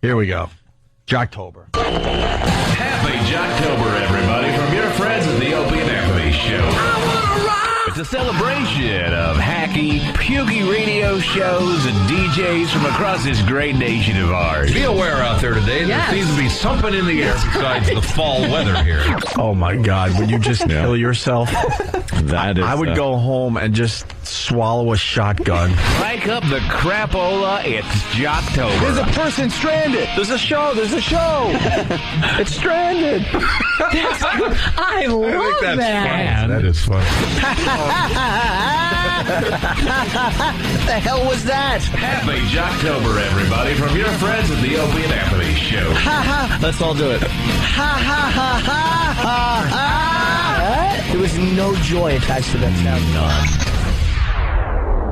Here we go. Jocktober. Happy Jocktober, everybody, from your friends at the Opie and Fee Show. It's a celebration of hacky, pukey radio shows and DJs from across this great nation of ours. Be aware out there today. There seems to be something in the air besides the fall weather here. Oh, my God. Would you just kill yourself? I would go home and just swallow a shotgun. Crank up the crapola. It's Jocktober. There's a person stranded. There's a show. It's stranded. I love That's that. fun. That is fun. What the hell was that? Happy Jocktober, everybody, from your friends at the Opie and Fee Show. Let's all do it. There was no joy attached to that sound.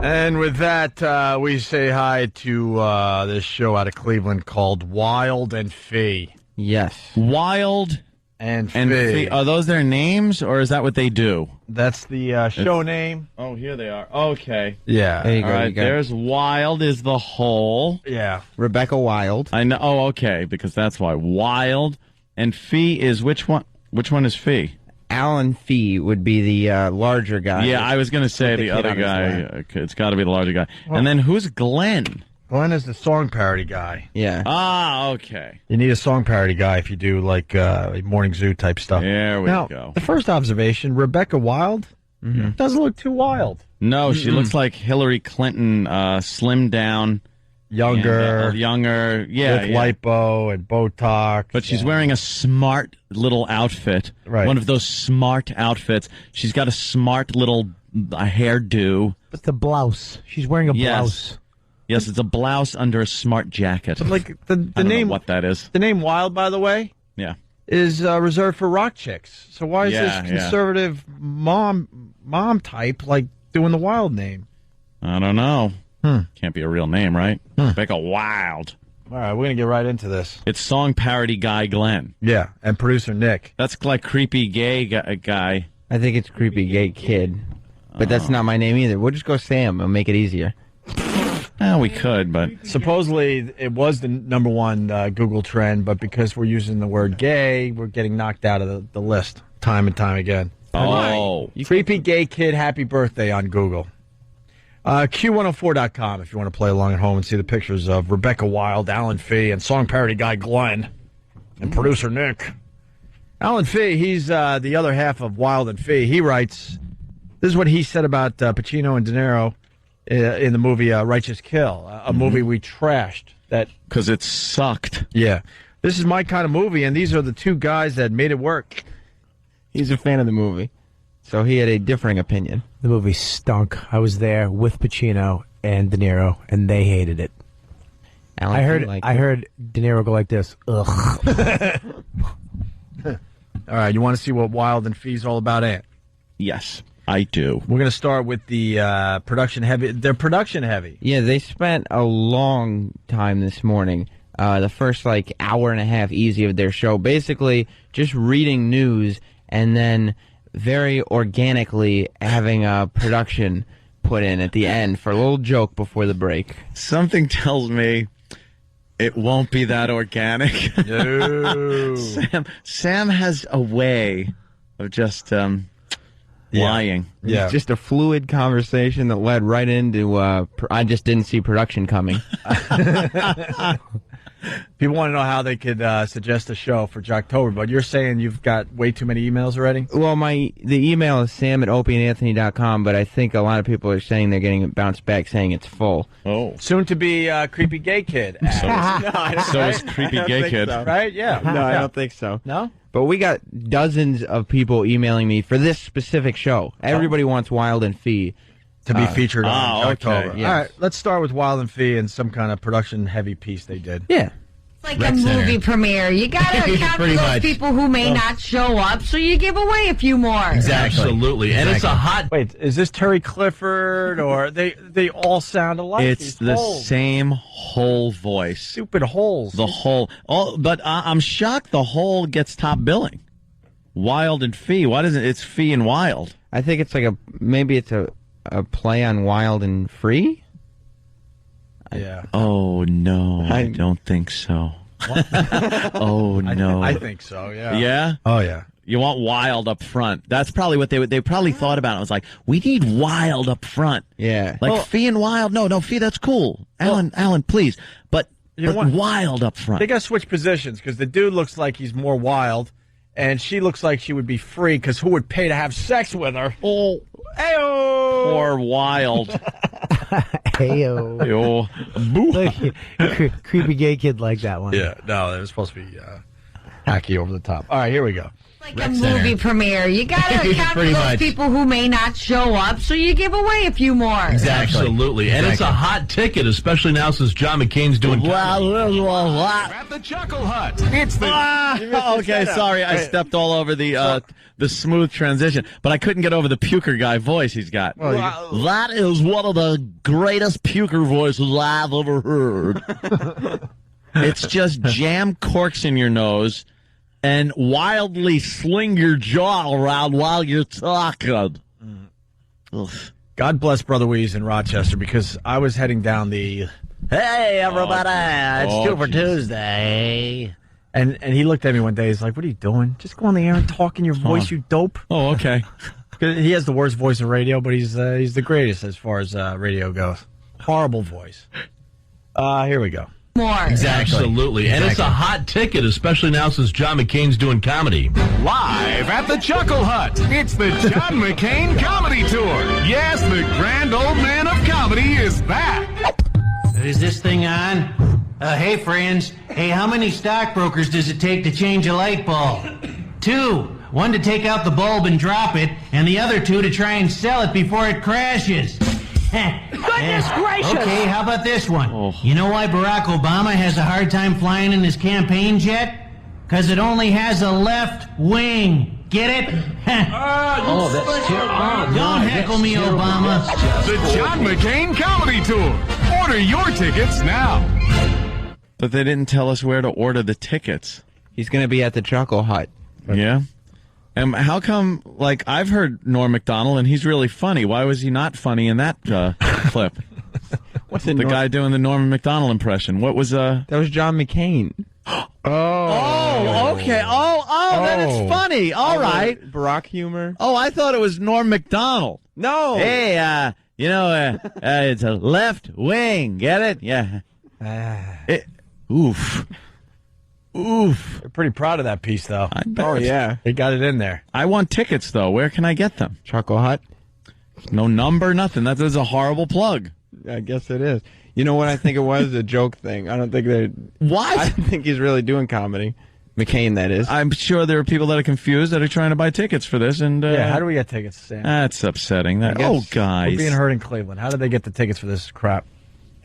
And with that, we say hi to this show out of Cleveland called Wilde and Fee. Yes. Wilde and and Fee. Fee. Are those their names, or is that what they do? That's the show name. Oh, here they are. Okay. Yeah. There you go. All right, you got there's Wilde is the whole. Yeah. Rebecca Wilde. I know. Oh, okay, because that's why. Wilde and Fee is which one? Which one is Fee? Alan Fee would be the larger guy. Yeah, I was going to say the kid other on his guy. lap. It's got to be the larger guy. And then who's Glenn? Glenn is the song parody guy. Yeah. Ah, okay. You need a song parody guy if you do like Morning Zoo type stuff. There we now, go. the first observation, Rebecca Wilde doesn't look too wild. No, she looks like Hillary Clinton, slimmed down, Younger, younger. Yeah, with yeah. lipo and Botox. But she's wearing a smart little outfit. Right. One of those smart outfits. She's got a smart little hairdo. It's the blouse. She's wearing a blouse. Yes, it's a blouse under a smart jacket. But like the I don't name, know what that is. the name Wilde, by the way, Yeah. is reserved for rock chicks. So why is Yeah, this yeah. conservative mom type like doing the Wilde name? I don't know. Can't be a real name, right? Rebecca Wilde. All right, we're gonna get right into this. It's song parody guy Glenn. Yeah, and producer Nick. That's like creepy gay guy. I think it's creepy gay kid. But that's not my name either. We'll just go Sam. It'll make it easier. We could, but Supposedly, it was the number one Google trend, but because we're using the word gay, we're getting knocked out of the list time and time again. oh, Creepy gay kid, happy birthday on Google. Q104.com if you want to play along at home and see the pictures of Rebecca Wilde, Alan Fee, and song parody guy Glenn, and producer Nick. Alan Fee, he's the other half of Wilde and Fee. He writes, this is what he said about Pacino and De Niro in the movie Righteous Kill, a movie we trashed. That because it sucked. Yeah. This is my kind of movie, and these are the two guys that made it work. He's a fan of the movie. So he had a differing opinion. The movie stunk. I was there with Pacino and De Niro, and they hated it. Alan I Fee heard De Niro go like this. Ugh. All right, you want to see what Wilde and Fee's all about, Ant? Yes, I do. We're going to start with the production heavy. They're production heavy. Yeah, they spent a long time this morning. The first, hour and a half easy of their show. Basically, just reading news and then very organically having a production put in at the end for a little joke before the break. Something tells me it won't be that organic. No. Sam has a way of just lying. Yeah. It's just a fluid conversation that led right into, I just didn't see production coming. People want to know how they could suggest a show for Jocktober, but you're saying you've got way too many emails already? Well, the email is sam@opieandanthony.com, but I think a lot of people are saying they're getting it bounced back saying it's full. Oh. Soon to be creepy gay kid. So is creepy gay kid. Right? Yeah. No, I don't think so. No? But we got dozens of people emailing me for this specific show. Everybody wants Wilde and Fee. To be featured on okay, Jocktober. yes. All right, let's start with Wilde and Fee and some kind of production heavy piece they did. Yeah. Like a movie premiere. You gotta account for Pretty those much. people who may not show up, so you give away a few more. Absolutely. And it's a hot... Wait, is this Terry Clifford or they all sound alike? It's These the holes. same whole voice. Stupid holes. The whole. Oh, but I'm shocked the whole gets top billing. Wilde and Fee. Why doesn't it's Fee and Wilde? I think it's maybe it's a play on Wild and Free. Yeah. Oh, no, I don't think so. Oh, no. I think so, yeah. Yeah? Oh, yeah. You want Wilde up front. That's probably what they probably thought about it. It was like, we need Wilde up front. Yeah. Like Fee and Wilde. No, Fee, that's cool. Alan, please. But Wilde up front. They got to switch positions because the dude looks like he's more wild, and she looks like she would be free because who would pay to have sex with her? Oh, Ayo! or Wilde. Heyo. Boo. Creepy gay kid like that one. Yeah, no, it was supposed to be hacky over the top. All right, here we go. Like a movie premiere. You gotta account for those people who may not show up, so you give away a few more. Exactly. Absolutely. And it's a hot ticket, especially now since John McCain's doing At the Chuckle Hut. It's the Okay, sorry, I stepped all over the smooth transition, but I couldn't get over the puker guy voice he's got. That is one of the greatest puker voices I've ever heard. It's just jam corks in your nose and wildly sling your jaw around while you're talking. God bless Brother Weeze in Rochester because I was heading down the, hey, everybody, it's 2 for Tuesday. And he looked at me one day. He's like, what are you doing? Just go on the air and talk in your voice, you dope. Oh, okay. He has the worst voice in radio, but he's the greatest as far as radio goes. Horrible voice. Here we go. More. Exactly. Absolutely. And it's a hot ticket, especially now since John McCain's doing comedy. Live at the Chuckle Hut. It's the John McCain Comedy Tour. Yes, the grand old man of comedy is back. Is this thing on? Hey, friends. Hey, how many stockbrokers does it take to change a light bulb? 2. 1 to take out the bulb and drop it, and the other 2 to try and sell it before it crashes. Goodness gracious! Okay, how about this one? You know why Barack Obama has a hard time flying in his campaign jet? Because it only has a left wing. Get it? That's terrible. Don't heckle me, Obama. The John McCain Comedy Tour. Order your tickets now. But they didn't tell us where to order the tickets. He's going to be at the Chuckle Hut. Yeah? And how come, like, I've heard Norm Macdonald, and he's really funny. Why was he not funny in that clip? What's the guy doing the Norm Macdonald impression? What was, That was John McCain. Oh, okay. Then it's funny. All right. Barack humor. Oh, I thought it was Norm Macdonald. No. Hey, it's a left wing. Get it? Yeah. Oof. They're pretty proud of that piece, though. I bet. Oh, yeah. They got it in there. I want tickets, though. Where can I get them? Chuckle Hut. No number, nothing. That is a horrible plug. I guess it is. You know what I think it was? A joke thing. I don't think they. What? I don't think he's really doing comedy. McCain, that is. I'm sure there are people that are confused that are trying to buy tickets for this. And yeah, how do we get tickets, Sam? That's upsetting. Guys. We're being heard in Cleveland. How did they get the tickets for this crap?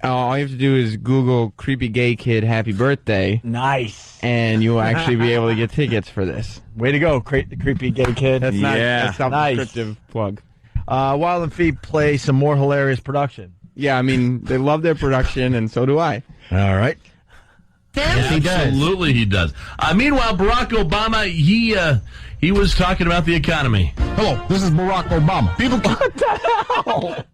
All you have to do is Google creepy gay kid happy birthday. Nice. And you'll actually be able to get tickets for this. Way to go, creepy gay kid. That's not a nice. descriptive plug. Wilde and Fee play some more hilarious production. Yeah, I mean, they love their production, and so do I. All right. Yes, he does. Absolutely, he does. Meanwhile, Barack Obama, he was talking about the economy. Hello, this is Barack Obama. People, what the hell?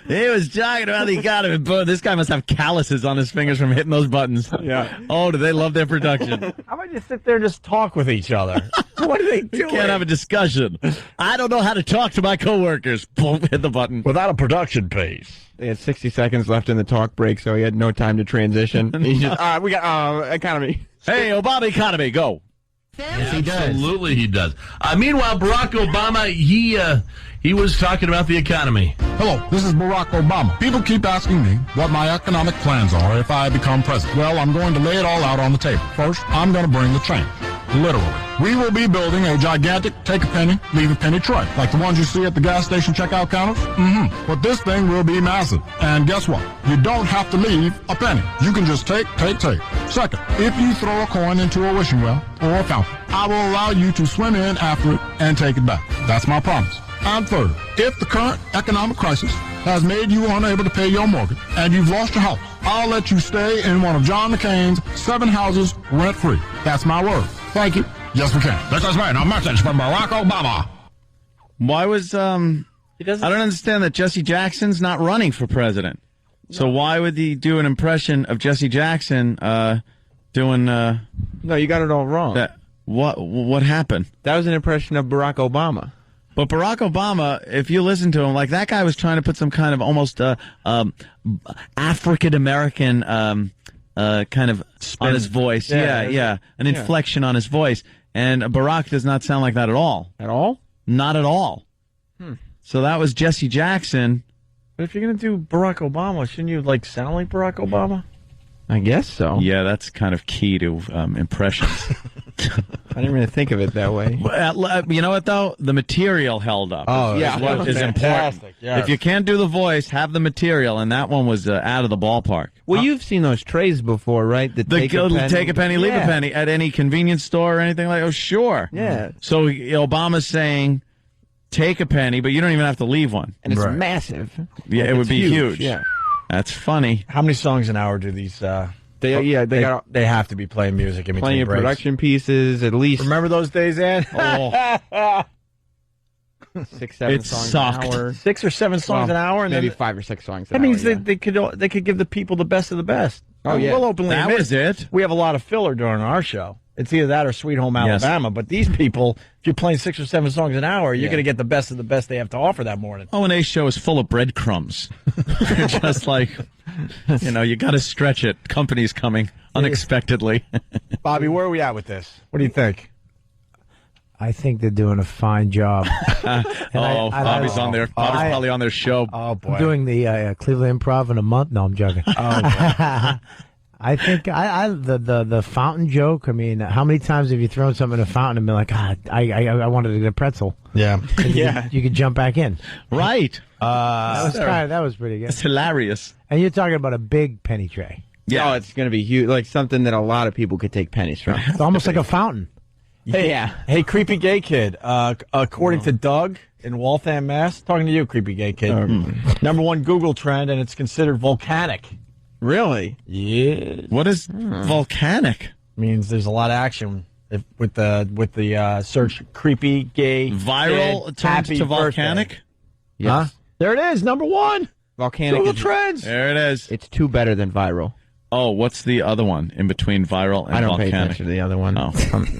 He was talking about the economy. Boy, this guy must have calluses on his fingers from hitting those buttons. Yeah. Oh, do they love their production? How about you sit there and just talk with each other? What are they doing? Can't have a discussion. I don't know how to talk to my coworkers. Boom, hit the button. Without a production piece. They had 60 seconds left in the talk break, so he had no time to transition. He just, we got economy. Hey, Obama economy, go. Yes, he does. Absolutely, he does. Meanwhile, Barack Obama, he was talking about the economy. Hello, this is Barack Obama. People keep asking me what my economic plans are if I become president. Well, I'm going to lay it all out on the table. First, I'm going to bring the change. Literally. We will be building a gigantic take a penny, leave a penny tray, like the ones you see at the gas station checkout counters. But this thing will be massive. And guess what? You don't have to leave a penny. You can just take. Second, if you throw a coin into a wishing well or a fountain, I will allow you to swim in after it and take it back. That's my promise. And third, if the current economic crisis has made you unable to pay your mortgage and you've lost your house, I'll let you stay in one of John McCain's 7 houses rent-free. That's my word. Thank you. Yes, we can. This has been a message from Barack Obama. Why was, I don't understand that Jesse Jackson's not running for president. So why would he do an impression of Jesse Jackson doing No, you got it all wrong. that? What happened? That was an impression of Barack Obama. But Barack Obama, if you listen to him, like that guy was trying to put some kind of almost African American kind of spin on his voice. Yeah, an inflection on his voice. And Barack does not sound like that at all. At all? Not at all. So that was Jesse Jackson. But if you're going to do Barack Obama, shouldn't you like sound like Barack Obama? I guess so. Yeah, that's kind of key to impressions. I didn't really think of it that way. You know what, though? The material held up. Oh, is what is important. Yes. If you can't do the voice, have the material, and that one was out of the ballpark. Well, you've seen those trays before, right? The take a penny, leave a penny at any convenience store or anything like that. Oh, sure. Yeah. So Obama's saying, take a penny, but you don't even have to leave one. And it's massive. Yeah, it would be huge. Yeah. That's funny. How many songs an hour do these... They have to be playing music in between plenty of breaks. production pieces, at least. Remember those days, Ann? Oh. 6, 7 It songs sucked. an hour. 6 or 7 songs an hour, and maybe then 5 or 6 songs. That means they could give the people the best of the best. Oh, yeah. We'll openly That admit was it. We have a lot of filler during our show. It's either that or Sweet Home Alabama. But these people, if you're playing 6 or 7 songs an hour, you're going to get the best of the best they have to offer that morning. O&A's show is full of breadcrumbs. Just like, you got to stretch it. Company's coming unexpectedly. Bobby, where are we at with this? What do you think? I think they're doing a fine job. Bobby's on there. Bobby's probably on their show. Oh, boy. I'm doing the Cleveland Improv in a month. No, I'm joking. Oh, boy. I think the fountain joke. I mean, how many times have you thrown something in a fountain and been like, I wanted to get a pretzel? Yeah, You could jump back in. Right. That was pretty good. It's hilarious. And you're talking about a big penny tray. Yeah. Oh, it's going to be huge, like something that a lot of people could take pennies from. It's almost like a fountain. Hey, creepy gay kid. According to Doug in Waltham, Mass. Talking to you, creepy gay kid. #1 Google trend, and it's considered volcanic. Really? Yeah. What is volcanic? Means there's a lot of action with the search creepy gay Viral kid, turns happy to volcanic? birthday. Yes. Huh? There it is, #1. Volcanic Google is, trends. There it is. It's 2 better than viral. Oh, what's the other one in between viral and I don't volcanic? pay attention to the other one. Oh.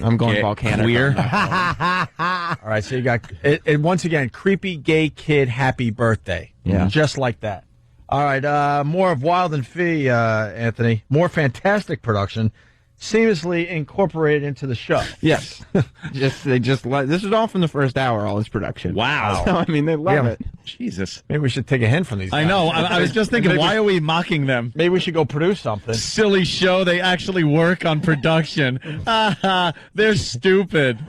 I'm going volcanic. Queer? All right, so you got it once again, creepy gay kid, happy birthday. Yeah. Just like that. All right, more of Wilde and Fee, Anthony. More fantastic production, seamlessly incorporated into the show. Yes. This is all from the first hour, all this production. Wow. So, I mean, they love it. Jesus. Maybe we should take a hint from these guys. I know. I was just thinking, why are we mocking them? Maybe we should go produce something. Silly show. They actually work on production. They're stupid.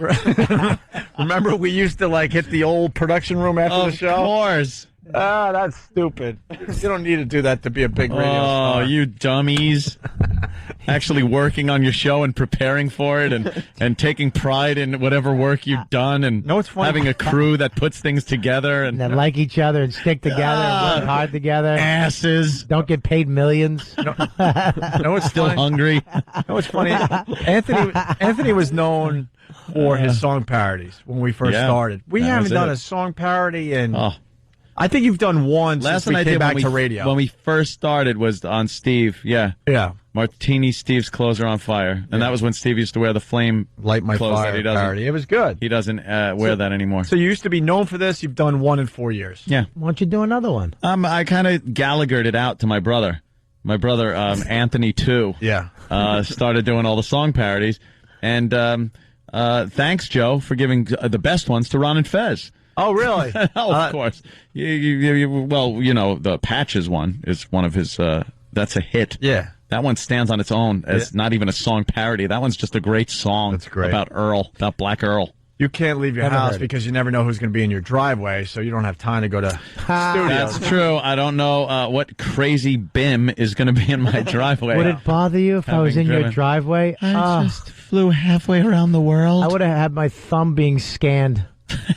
Remember, we used to hit the old production room after the show? Of course. That's stupid. You don't need to do that to be a big radio star. Oh, you dummies. Actually working on your show and preparing for it and taking pride in whatever work you've done and what's funny? Having a crew that puts things together and then like each other and stick together and work hard together. Asses. Don't get paid millions. No, it's still hungry. No, it's funny. Anthony was known for his song parodies when we first started. We haven't done a song parody in... I think you've done one since we came back to radio. When we first started was on Steve, yeah. Martini Steve's Clothes Are on Fire. And that was when Steve used to wear the flame Light My clothes Fire that he doesn't. parody. It was good. He doesn't wear that anymore. So you used to be known for this. You've done one in 4 years. Yeah. Why don't you do another one? I kind of Gallaghered it out to my brother. My brother, Anthony, too. Yeah. Started doing all the song parodies. And thanks, Joe, for giving the best ones to Ron and Fez. Oh, really? Of course. Well, the Patches one is one of his, that's a hit. Yeah. That one stands on its own as not even a song parody. That one's just a great song. That's great. About Black Earl. You can't leave your house because you never know who's going to be in your driveway, so you don't have time to go to studios. That's true. I don't know what crazy BIM is going to be in my driveway. Would it bother you if I was in your driveway? I just flew halfway around the world. I would have had my thumb being scanned.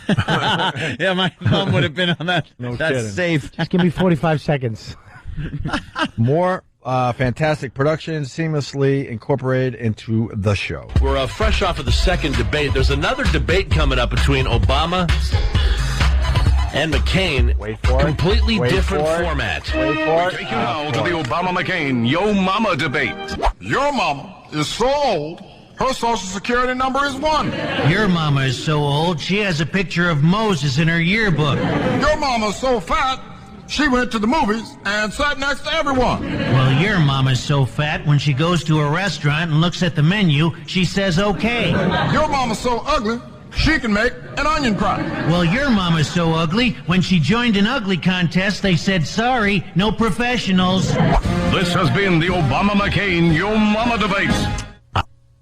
Yeah, my thumb would have been on that. No that's kidding. safe. Just give me 45 seconds. More fantastic productions seamlessly incorporated into the show. We're fresh off of the second debate. There's another debate coming up between Obama and McCain. Wait for it. Completely Wait different for it. format. Wait for it. Take you now to the Obama-McCain Yo Mama debate. Your mama is so old, her social security number is 1. Your mama is so old, she has a picture of Moses in her yearbook. Your mama's so fat, she went to the movies and sat next to everyone. Well, your mama's so fat, when she goes to a restaurant and looks at the menu, she says okay. Your mama's so ugly, she can make an onion cry. Well, your mama's so ugly, when she joined an ugly contest, they said, sorry, no professionals. This has been the Obama-McCain Yo Mama debates.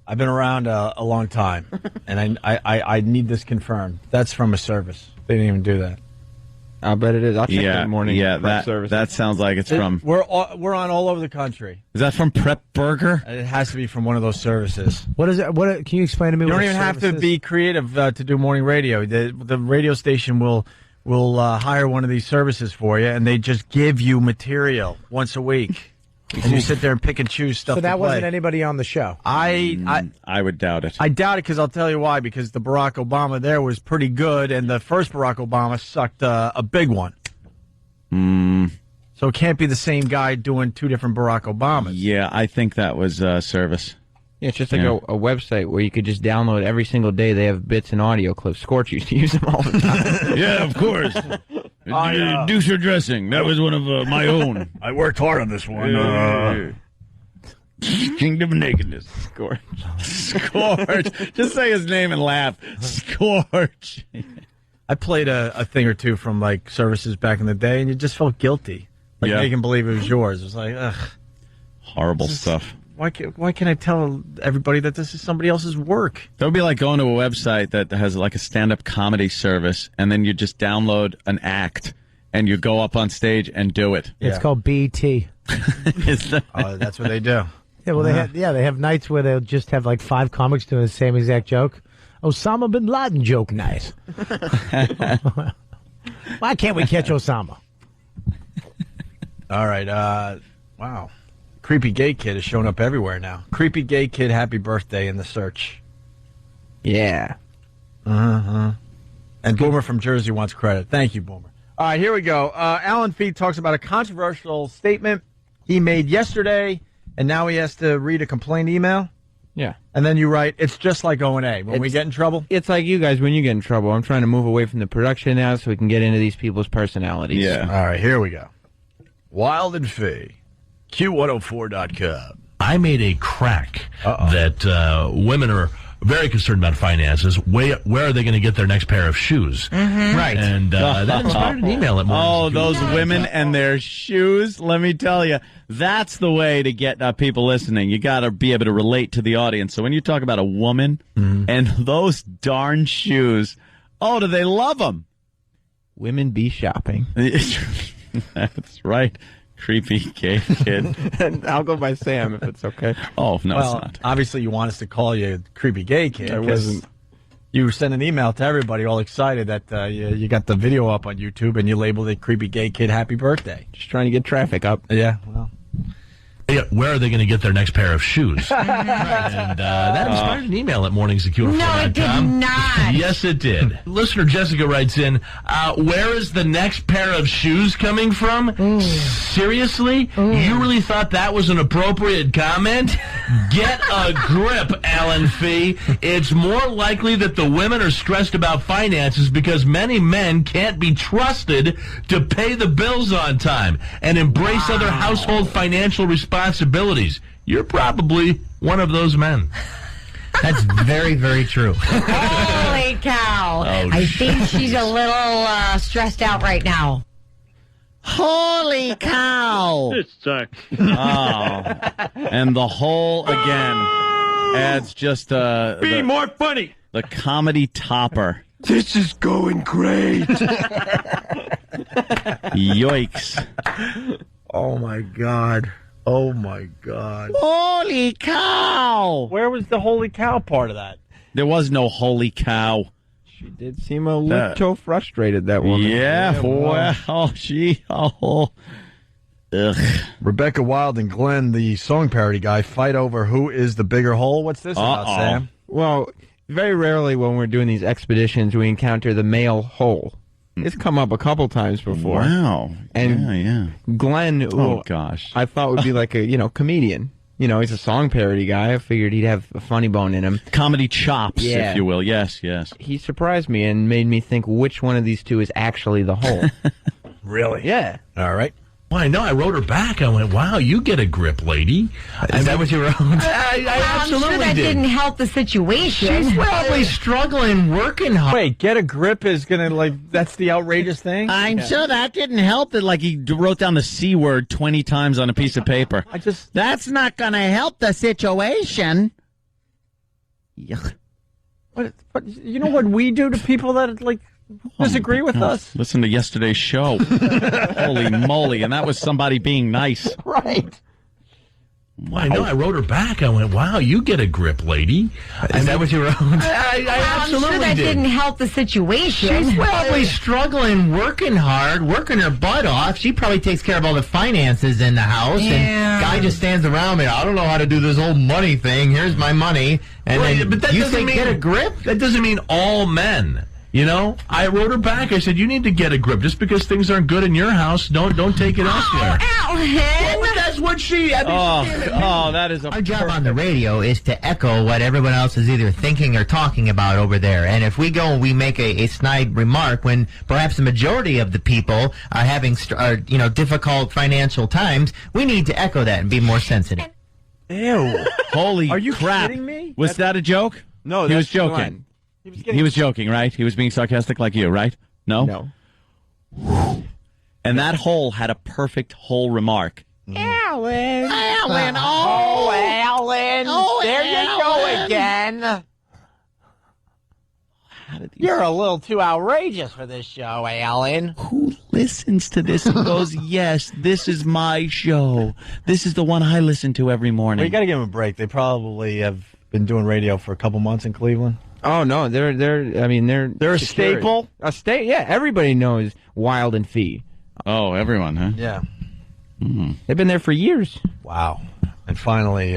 I've been around a long time, and I need this confirmed. That's from a service. They didn't even do that. I bet it is. I'll check the morning prep service. That sounds like it's from... We're on all over the country. Is that from Prep Burger? It has to be from one of those services. What is it? What can you explain to me? You what don't even have to be creative to do morning radio. The radio station will hire one of these services for you, and they just give you material once a week. And you sit there and pick and choose stuff. So that to play. wasn't anybody on the show. I would doubt it. I doubt it because I'll tell you why. Because the Barack Obama there was pretty good, and the first Barack Obama sucked a big one. So it can't be the same guy doing two different Barack Obamas. Yeah, I think that was service. Yeah, it's just like a website where you could just download every single day. They have bits and audio clips. Scorch used to use them all the time. Yeah, of course. Doucher dressing. That was one of my own. I worked hard on this one. Kingdom of Nakedness. Scorch. Scorch. Just say his name and laugh. Scorch. I played a thing or two from like services back in the day, and you just felt guilty. Like making believe it was yours. It was like, ugh. Horrible stuff. Why can't I tell everybody that this is somebody else's work? That would be like going to a website that has like a stand-up comedy service, and then you just download an act, and you go up on stage and do it. It's called BT. That's what they do. Yeah, well, they have nights where they'll just have like 5 comics doing the same exact joke. Osama bin Laden joke night. Why can't we catch Osama? All right. Wow. Creepy gay kid has shown up everywhere now. Creepy gay kid, happy birthday in the search. Yeah. And Boomer from Jersey wants credit. Thank you, Boomer. All right, here we go. Alan Fee talks about a controversial statement he made yesterday, and now he has to read a complaint email. Yeah. And then you write, it's just like O&A. When we get in trouble? It's like you guys when you get in trouble. I'm trying to move away from the production now so we can get into these people's personalities. Yeah. All right, here we go. Wilde and Fee. Q104.com. I made a crack that women are very concerned about finances. Where are they going to get their next pair of shoes? Mm-hmm. Right. And that inspired an email at Oh, those women and their shoes. Let me tell you, that's the way to get people listening. You got to be able to relate to the audience. So when you talk about a woman and those darn shoes, oh, do they love them? Women be shopping. That's right. Creepy gay kid. And I'll go by Sam if it's okay. Oh, no, Well, it's not. obviously you want us to call you creepy gay kid. I wasn't. You sent an email to everybody all excited that you got the video up on YouTube and you labeled it creepy gay kid happy birthday. Just trying to get traffic up. Yeah, well. Where are they going to get their next pair of shoes? And that inspired an email at morningsecure.com. No, it did not. Yes, it did. Listener Jessica writes in, where is the next pair of shoes coming from? Seriously? You really thought that was an appropriate comment? Get a grip, Alan Fee. It's more likely that the women are stressed about finances because many men can't be trusted to pay the bills on time and embrace other household financial responsibilities. You're probably one of those men. That's very, very true. Holy cow. I think she's a little stressed out right now. Holy cow! This sucks. Oh, and the whole again adds just Be more funny. The comedy topper. This is going great. Yikes! Oh my God! Oh my God! Holy cow! Where was the holy cow part of that? There was no holy cow. She did seem a little frustrated, that woman. Yeah, well, ugh. Rebecca Wilde and Glenn, the song parody guy, fight over who is the bigger hole. What's this about, Sam? Well, very rarely when we're doing these expeditions, we encounter the male hole. It's come up a couple times before. Wow. And yeah. Glenn, who gosh, I thought would be like a comedian. He's a song parody guy. I figured he'd have a funny bone in him. Comedy chops, if you will. Yes. He surprised me and made me think which one of these two is actually the whole. Really? Yeah. All right. Well, I know. I wrote her back. I went, wow, you get a grip, lady. Is that what you wrote? I absolutely I'm sure that didn't help the situation. She's probably struggling, working hard. Wait, get a grip is going to, that's the outrageous thing? I'm sure that didn't help that, he wrote down the C word 20 times on a piece of paper. That's not going to help the situation. Yuck. But you know what we do to people that, disagree with us? Listen to yesterday's show. Holy moly. And that was somebody being nice. Right. Well, I know. I wrote her back. I went, wow, you get a grip, lady. Is that what you wrote? I absolutely I'm sure that didn't help the situation. She's probably struggling, working hard, working her butt off. She probably takes care of all the finances in the house. Yeah. And guy just stands around me. I don't know how to do this whole money thing. Here's my money. And then but that you say get a grip? That doesn't mean all men. I wrote her back. I said, you need to get a grip. Just because things aren't good in your house, don't take it elsewhere. Alan! Well, that's what she... that is Our job on the radio is to echo what everyone else is either thinking or talking about over there. And if we go and we make a snide remark when perhaps the majority of the people are having difficult financial times, we need to echo that and be more sensitive. Ew. Holy Are you crap. kidding me? Was that a joke? No, he was joking. Glenn. He was joking, right? He was being sarcastic like you, right? No? No. And that hole had a perfect hole remark. Alan! Alan! Oh, Alan! Oh, there you go again. You're a little too outrageous for this show, Alan. Who listens to this and goes, yes, this is my show. This is the one I listen to every morning. Well, you got to give them a break. They probably have been doing radio for a couple months in Cleveland. Oh no, they're a staple. Yeah, everybody knows Wilde and Fee. Oh, everyone, huh? Yeah. They've been there for years. Wow. And finally,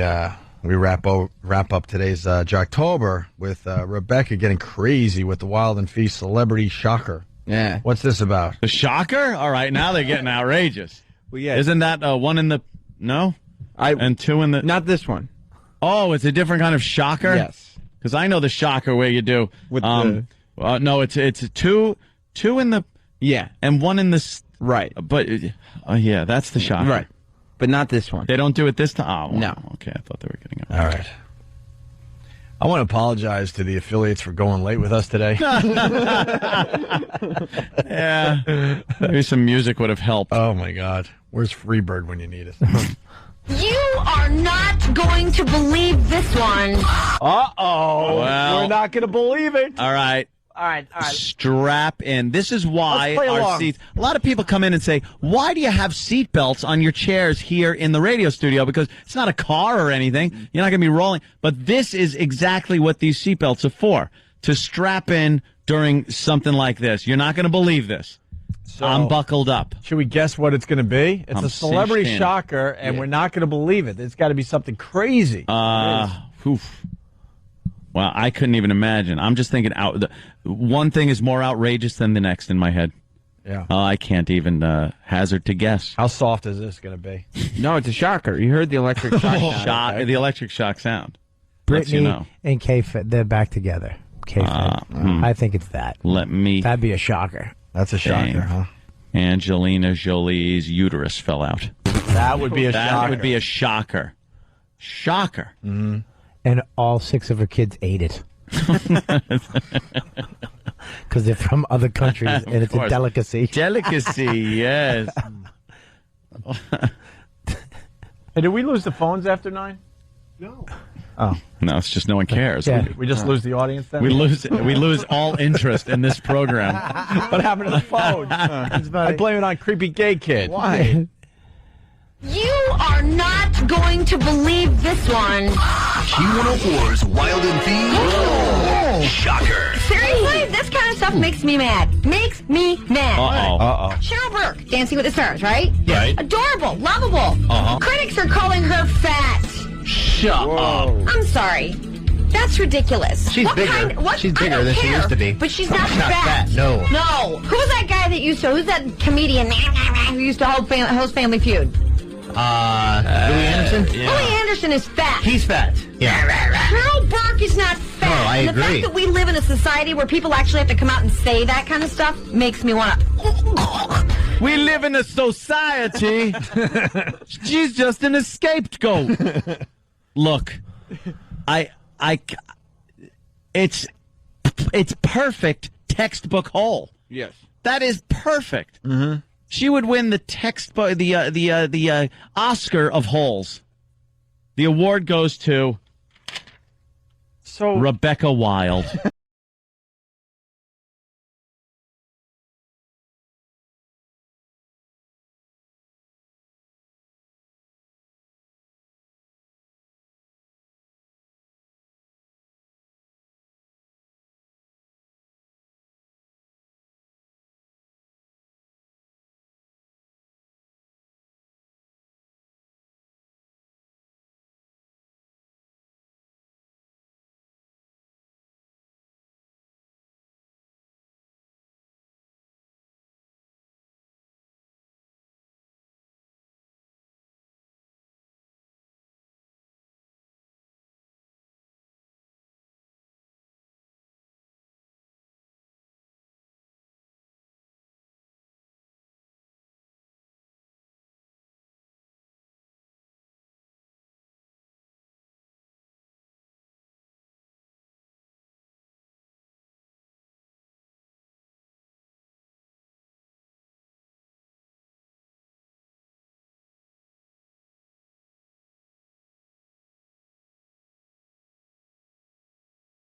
we wrap up today's Jocktober with Rebecca getting crazy with the Wilde and Fee celebrity shocker. Yeah. What's this about? The shocker? All right, now they're getting outrageous. Well, yeah. Isn't that one in the... No? And two in the... Not this one. Oh, it's a different kind of shocker? Yes. Because I know the shocker where you do... With no, it's two in the... Yeah. And one in the... Right. But, yeah, that's the shocker. Right. But not this one. They don't do it this time? Oh, well, no. Okay, I thought they were getting All right. I want to apologize to the affiliates for going late with us today. Yeah. Maybe some music would have helped. Oh, my God. Where's Freebird when you need it? You are not going to believe this one. Uh-oh. Well, we're not going to believe it. All right. All right. Strap in. This is why Let's play our along. seats... A lot of people come in and say, why do you have seat belts on your chairs here in the radio studio? Because it's not a car or anything. You're not going to be rolling. But this is exactly what these seat belts are for. To strap in during something like this. You're not going to believe this. So, I'm buckled up. Should we guess what it's going to be? It's I'm a celebrity cinched in. shocker, and we're not going to believe it. It's got to be something crazy. Oof. Well, I couldn't even imagine. I'm just thinking one thing is more outrageous than the next in my head. Yeah. I can't even hazard to guess. How soft is this going to be? No, it's a shocker. You heard the electric shock sound. The electric shock sound. Brittany you know. and K-Fed, they're back together. K-Fed. I think it's that. That'd be a shocker. That's a shocker, huh? Angelina Jolie's uterus fell out. That would be a shocker. That would be a shocker. Shocker. Mm-hmm. And all 6 of her kids ate it. Because they're from other countries, and it's a delicacy. Delicacy, yes. Hey, did we lose the phones after 9? No. Oh. No, it's just no one cares. Yeah. We just lose the audience then? We lose all interest in this program. What happened to the phone? I blame it on creepy gay kid. Why? You are not going to believe this one. Q104's Wilde and Fee. Shocker. Seriously? This kind of stuff makes me mad. Makes me mad. Uh-oh. Cheryl Burke, Dancing with the Stars, right? Right. Adorable, lovable. Critics are calling her fat. Shut up. I'm sorry. That's ridiculous. She's bigger. She's bigger than she used to be. But she's not She's not fat, no. No. Who's that guy that used to, who's that comedian who used to host Family Feud? Louis Anderson? Yeah. Louis Anderson is fat. He's fat. Yeah. Cheryl Burke is not fat. No, I and agree. The fact that we live in a society where people actually have to come out and say that kind of stuff makes me want to... We live in a society. She's just an scapegoat. Look, it's perfect textbook hole. Yes. That is perfect. Mm-hmm. She would win the textbook, the Oscar of holes. The award goes to Rebecca Wilde.